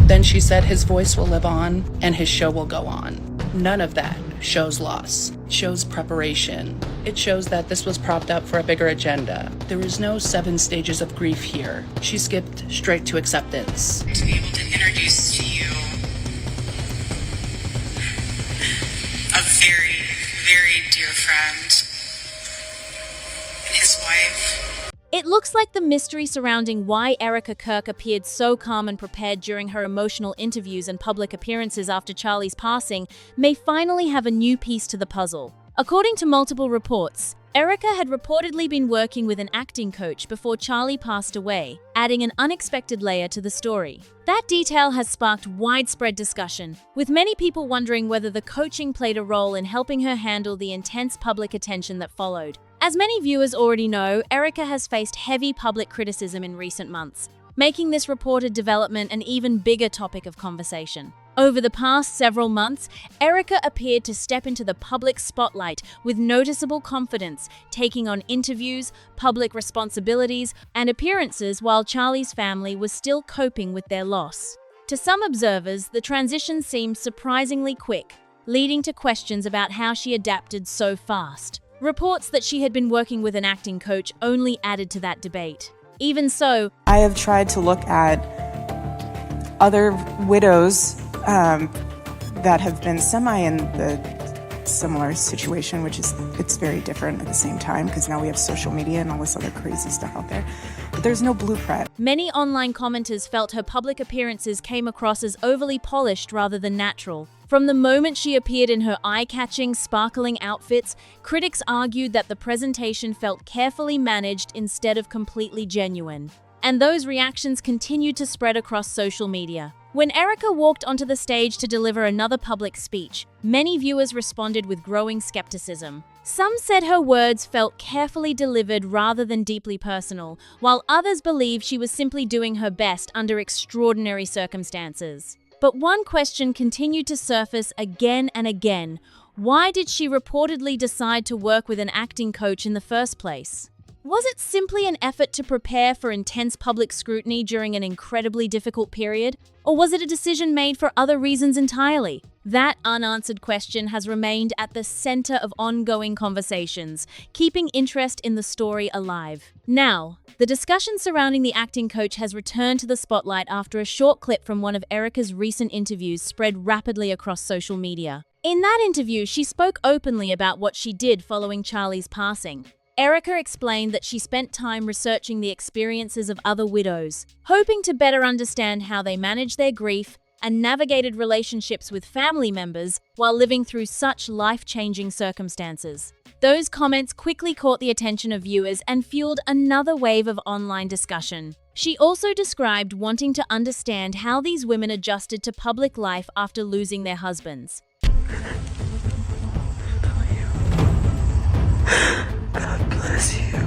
Then she said his voice will live on and his show will go on. None of that shows loss. It shows preparation. It shows that this was propped up for a bigger agenda. There is no 7 stages of grief here. She skipped straight to acceptance. To be able to introduce to you a very, very dear friend and his wife. It looks like the mystery surrounding why Erika Kirk appeared so calm and prepared during her emotional interviews and public appearances after Charlie's passing may finally have a new piece to the puzzle. According to multiple reports, Erika had reportedly been working with an acting coach before Charlie passed away, adding an unexpected layer to the story. That detail has sparked widespread discussion, with many people wondering whether the coaching played a role in helping her handle the intense public attention that followed. As many viewers already know, Erika has faced heavy public criticism in recent months, making this reported development an even bigger topic of conversation. Over the past several months, Erika appeared to step into the public spotlight with noticeable confidence, taking on interviews, public responsibilities, and appearances while Charlie's family was still coping with their loss. To some observers, the transition seemed surprisingly quick, leading to questions about how she adapted so fast. Reports that she had been working with an acting coach only added to that debate. Even so, I have tried to look at other widows that have been semi in the similar situation, which is, it's very different at the same time because now we have social media and all this other crazy stuff out there. But there's no blueprint. Many online commenters felt her public appearances came across as overly polished rather than natural. From the moment she appeared in her eye-catching, sparkling outfits, critics argued that the presentation felt carefully managed instead of completely genuine. And those reactions continued to spread across social media. When Erika walked onto the stage to deliver another public speech, many viewers responded with growing skepticism. Some said her words felt carefully delivered rather than deeply personal, while others believed she was simply doing her best under extraordinary circumstances. But one question continued to surface again and again. Why did she reportedly decide to work with an acting coach in the first place? Was it simply an effort to prepare for intense public scrutiny during an incredibly difficult period? Or was it a decision made for other reasons entirely? That unanswered question has remained at the center of ongoing conversations, keeping interest in the story alive. Now, the discussion surrounding the acting coach has returned to the spotlight after a short clip from one of Erika's recent interviews spread rapidly across social media. In that interview, she spoke openly about what she did following Charlie's passing. Erika explained that she spent time researching the experiences of other widows, hoping to better understand how they managed their grief and navigated relationships with family members while living through such life-changing circumstances. Those comments quickly caught the attention of viewers and fueled another wave of online discussion. She also described wanting to understand how these women adjusted to public life after losing their husbands. God bless you.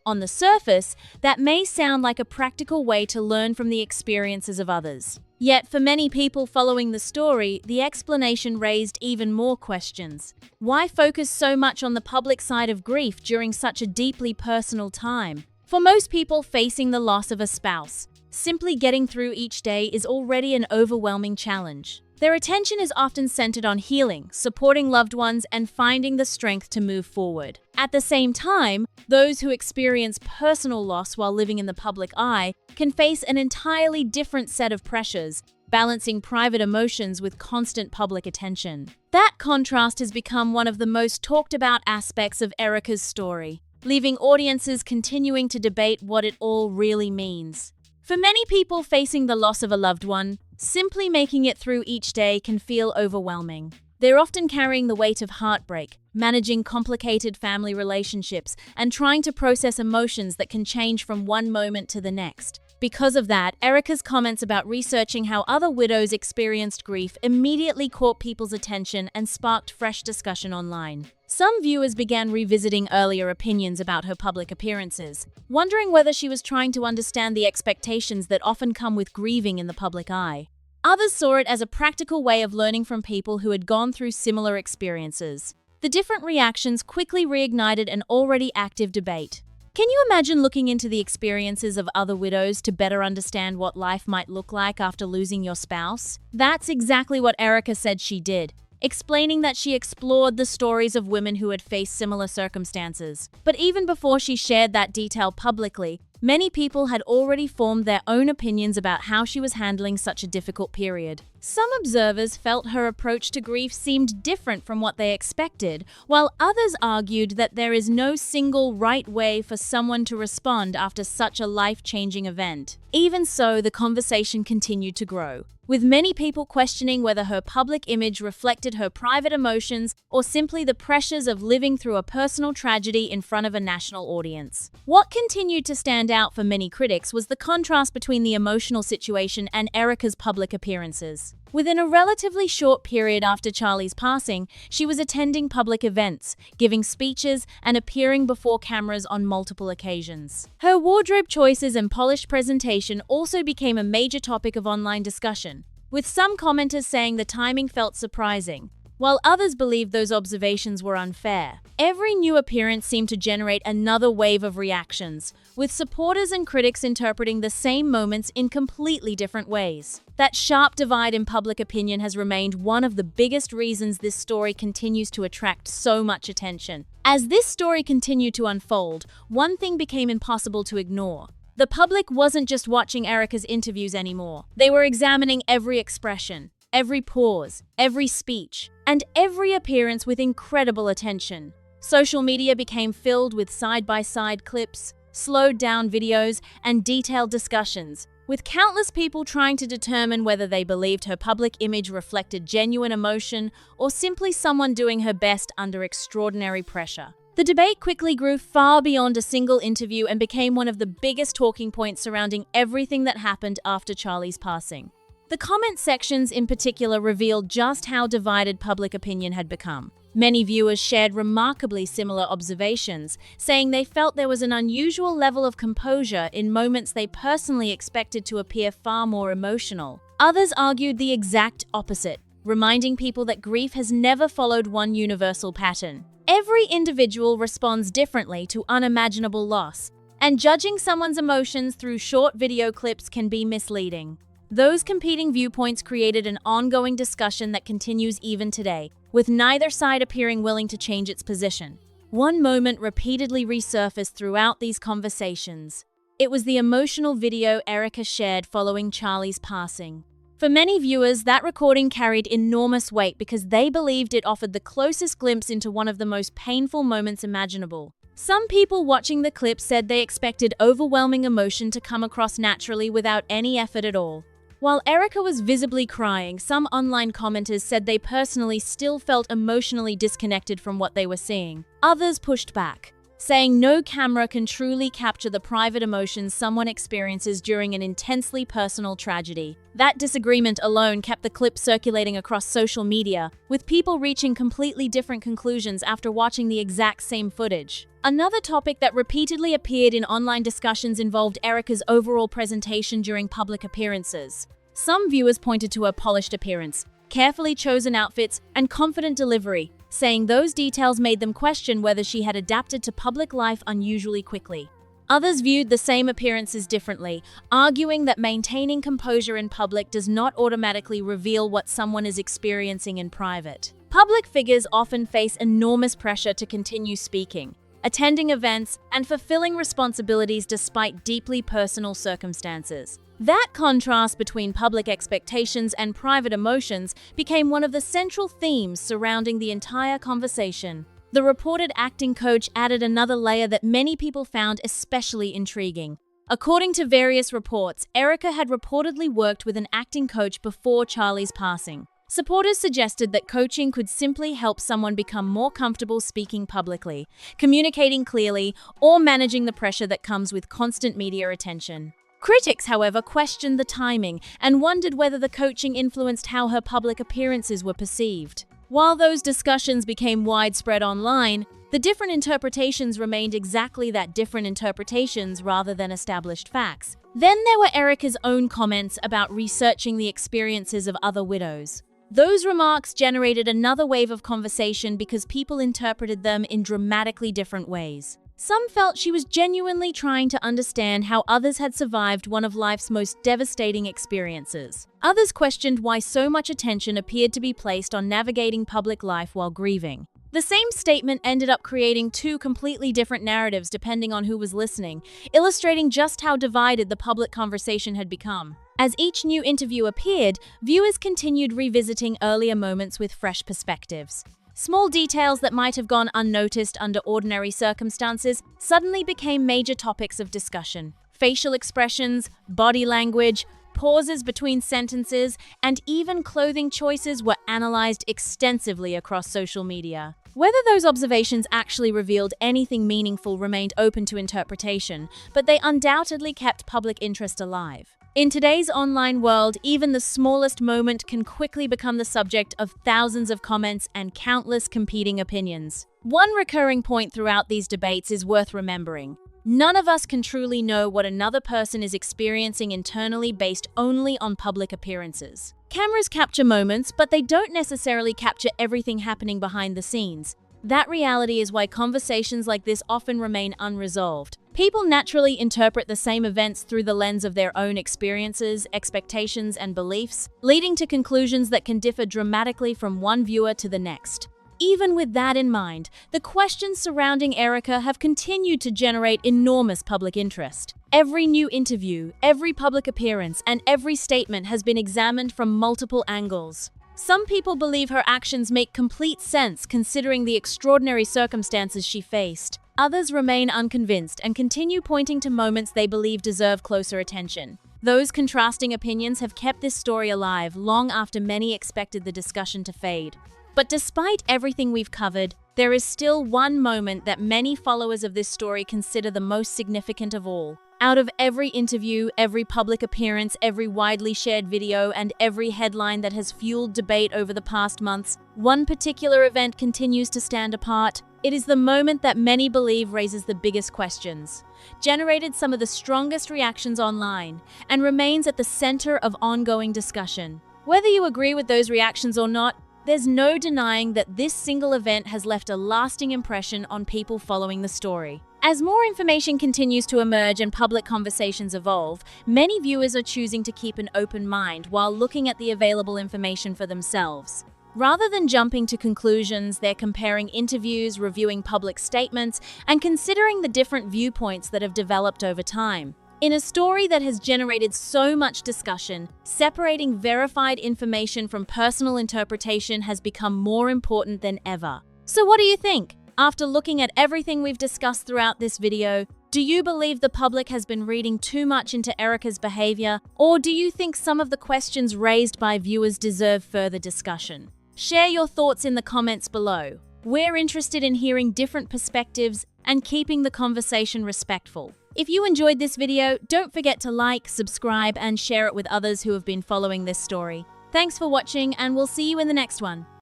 On the surface, that may sound like a practical way to learn from the experiences of others. Yet, for many people following the story, the explanation raised even more questions. Why focus so much on the public side of grief during such a deeply personal time? For most people facing the loss of a spouse, simply getting through each day is already an overwhelming challenge. Their attention is often centered on healing, supporting loved ones, and finding the strength to move forward. At the same time, those who experience personal loss while living in the public eye can face an entirely different set of pressures, balancing private emotions with constant public attention. That contrast has become one of the most talked about aspects of Erika's story, leaving audiences continuing to debate what it all really means. For many people facing the loss of a loved one, simply making it through each day can feel overwhelming. They're often carrying the weight of heartbreak, managing complicated family relationships, and trying to process emotions that can change from one moment to the next. Because of that, Erika's comments about researching how other widows experienced grief immediately caught people's attention and sparked fresh discussion online. Some viewers began revisiting earlier opinions about her public appearances, wondering whether she was trying to understand the expectations that often come with grieving in the public eye. Others saw it as a practical way of learning from people who had gone through similar experiences. The different reactions quickly reignited an already active debate. Can you imagine looking into the experiences of other widows to better understand what life might look like after losing your spouse? That's exactly what Erika said she did, explaining that she explored the stories of women who had faced similar circumstances. But even before she shared that detail publicly, many people had already formed their own opinions about how she was handling such a difficult period. Some observers felt her approach to grief seemed different from what they expected, while others argued that there is no single right way for someone to respond after such a life-changing event. Even so, the conversation continued to grow, with many people questioning whether her public image reflected her private emotions or simply the pressures of living through a personal tragedy in front of a national audience. What continued to stand out for many critics was the contrast between the emotional situation and Erika's public appearances. Within a relatively short period after Charlie's passing, she was attending public events, giving speeches, and appearing before cameras on multiple occasions. Her wardrobe choices and polished presentation also became a major topic of online discussion, with some commenters saying the timing felt surprising, while others believed those observations were unfair. Every new appearance seemed to generate another wave of reactions, with supporters and critics interpreting the same moments in completely different ways. That sharp divide in public opinion has remained one of the biggest reasons this story continues to attract so much attention. As this story continued to unfold, one thing became impossible to ignore. The public wasn't just watching Erika's interviews anymore. They were examining every expression, every pause, every speech, and every appearance with incredible attention. Social media became filled with side-by-side clips, slowed-down videos, and detailed discussions, with countless people trying to determine whether they believed her public image reflected genuine emotion or simply someone doing her best under extraordinary pressure. The debate quickly grew far beyond a single interview and became one of the biggest talking points surrounding everything that happened after Charlie's passing. The comment sections in particular revealed just how divided public opinion had become. Many viewers shared remarkably similar observations, saying they felt there was an unusual level of composure in moments they personally expected to appear far more emotional. Others argued the exact opposite, reminding people that grief has never followed one universal pattern. Every individual responds differently to unimaginable loss, and judging someone's emotions through short video clips can be misleading. Those competing viewpoints created an ongoing discussion that continues even today, with neither side appearing willing to change its position. One moment repeatedly resurfaced throughout these conversations. It was the emotional video Erika shared following Charlie's passing. For many viewers, that recording carried enormous weight because they believed it offered the closest glimpse into one of the most painful moments imaginable. Some people watching the clip said they expected overwhelming emotion to come across naturally without any effort at all. While Erika was visibly crying, some online commenters said they personally still felt emotionally disconnected from what they were seeing. Others pushed back, saying no camera can truly capture the private emotions someone experiences during an intensely personal tragedy. That disagreement alone kept the clip circulating across social media, with people reaching completely different conclusions after watching the exact same footage. Another topic that repeatedly appeared in online discussions involved Erika's overall presentation during public appearances. Some viewers pointed to her polished appearance, carefully chosen outfits, and confident delivery, saying those details made them question whether she had adapted to public life unusually quickly. Others viewed the same appearances differently, arguing that maintaining composure in public does not automatically reveal what someone is experiencing in private. Public figures often face enormous pressure to continue speaking, attending events, and fulfilling responsibilities despite deeply personal circumstances. That contrast between public expectations and private emotions became one of the central themes surrounding the entire conversation. The reported acting coach added another layer that many people found especially intriguing. According to various reports, Erika had reportedly worked with an acting coach before Charlie's passing. Supporters suggested that coaching could simply help someone become more comfortable speaking publicly, communicating clearly, or managing the pressure that comes with constant media attention. Critics, however, questioned the timing and wondered whether the coaching influenced how her public appearances were perceived. While those discussions became widespread online, the different interpretations remained exactly that, different interpretations rather than established facts. Then there were Erika's own comments about researching the experiences of other widows. Those remarks generated another wave of conversation because people interpreted them in dramatically different ways. Some felt she was genuinely trying to understand how others had survived one of life's most devastating experiences. Others questioned why so much attention appeared to be placed on navigating public life while grieving. The same statement ended up creating two completely different narratives depending on who was listening, illustrating just how divided the public conversation had become. As each new interview appeared, viewers continued revisiting earlier moments with fresh perspectives. Small details that might have gone unnoticed under ordinary circumstances suddenly became major topics of discussion. Facial expressions, body language, pauses between sentences, and even clothing choices were analyzed extensively across social media. Whether those observations actually revealed anything meaningful remained open to interpretation, but they undoubtedly kept public interest alive. In today's online world, even the smallest moment can quickly become the subject of thousands of comments and countless competing opinions. One recurring point throughout these debates is worth remembering. None of us can truly know what another person is experiencing internally based only on public appearances. Cameras capture moments, but they don't necessarily capture everything happening behind the scenes. That reality is why conversations like this often remain unresolved. People naturally interpret the same events through the lens of their own experiences, expectations, and beliefs, leading to conclusions that can differ dramatically from one viewer to the next. Even with that in mind, the questions surrounding Erika have continued to generate enormous public interest. Every new interview, every public appearance, and every statement has been examined from multiple angles. Some people believe her actions make complete sense considering the extraordinary circumstances she faced. Others remain unconvinced and continue pointing to moments they believe deserve closer attention. Those contrasting opinions have kept this story alive long after many expected the discussion to fade. But despite everything we've covered, there is still one moment that many followers of this story consider the most significant of all. Out of every interview, every public appearance, every widely shared video, and every headline that has fueled debate over the past months, one particular event continues to stand apart. It is the moment that many believe raises the biggest questions, generated some of the strongest reactions online, and remains at the center of ongoing discussion. Whether you agree with those reactions or not, there's no denying that this single event has left a lasting impression on people following the story. As more information continues to emerge and public conversations evolve, many viewers are choosing to keep an open mind while looking at the available information for themselves. Rather than jumping to conclusions, they're comparing interviews, reviewing public statements, and considering the different viewpoints that have developed over time. In a story that has generated so much discussion, separating verified information from personal interpretation has become more important than ever. So what do you think? After looking at everything we've discussed throughout this video, do you believe the public has been reading too much into Erika's behavior, or do you think some of the questions raised by viewers deserve further discussion? Share your thoughts in the comments below. We're interested in hearing different perspectives and keeping the conversation respectful. If you enjoyed this video, don't forget to like, subscribe, and share it with others who have been following this story. Thanks for watching, and we'll see you in the next one.